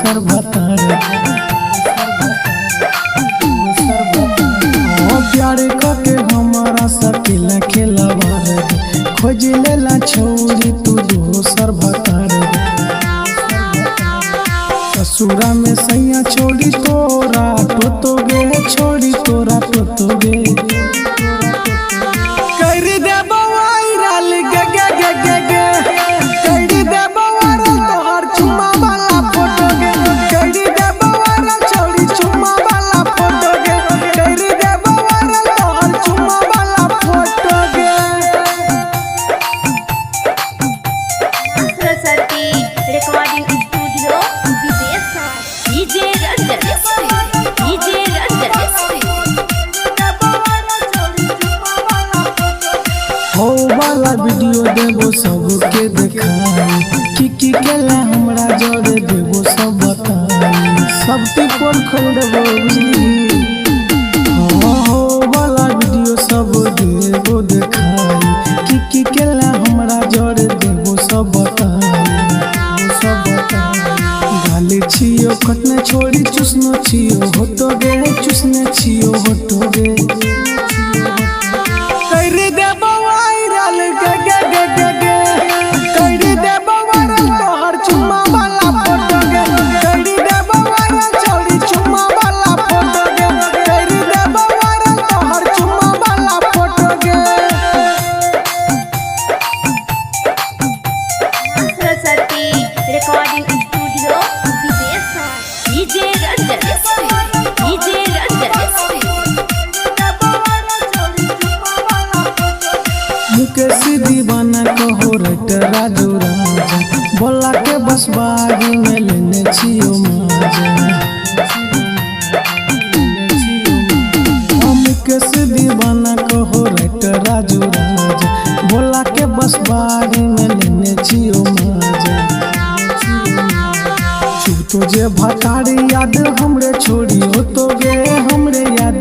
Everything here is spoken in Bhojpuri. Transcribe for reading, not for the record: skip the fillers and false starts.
दोसर भतार प्यार करके हमारा सकेला खेलवार खोज लेला छोरी तू दोसर भतार ससुरा में सैया छोड़ी तोरा तो गे छोड़ी तोरा तो गे कर दे वायरल गे गे गे गे गे कर दे वायरल तोहर चुम्मा वाला फोटो गे कर दे वायरल छोड़ी चुम्मा वाला फोटो गे कर दे वायरल तोहर चुम्मा वाला फोटो गे। सरस्वती रिकॉर्डिंग स्टूडियो विदेशा डीजे हो वाला वीडियो देबो सबके देखाई की केला हमरा जोड़े देबो सब बताई सब टिपोल खोल देबो बुझली हो वाला वीडियो सब देबो देखाई की केला हमरा जोड़े देबो सब बताई गाली छियो कटने छोड़ी चुसनो छियो होतो गे चुसने छियो होतो गे कर देबो वायरल गे गे गे गे गे कर देबो वायरल तोहर चुम्मा वाला फोटो गे कर देबो वायरल छोड़ी चुम्मा वाला फोटो गे कर देबो वायरल तोहर चुम्मा वाला फोटो गे। सरस्वती रिकॉर्डिंग स्टूडियो विदेशा डीजे मुकेश दीवाना कहो रट राजू राजा बोला के बस बागी में लेने छियो माजा मुकेश दीवाना कहो रट राजू राजा बोला के बस बागी में लेने छियो माजा तो जे भतारी याद हमरे छोड़ी हो तो गे हमरे याद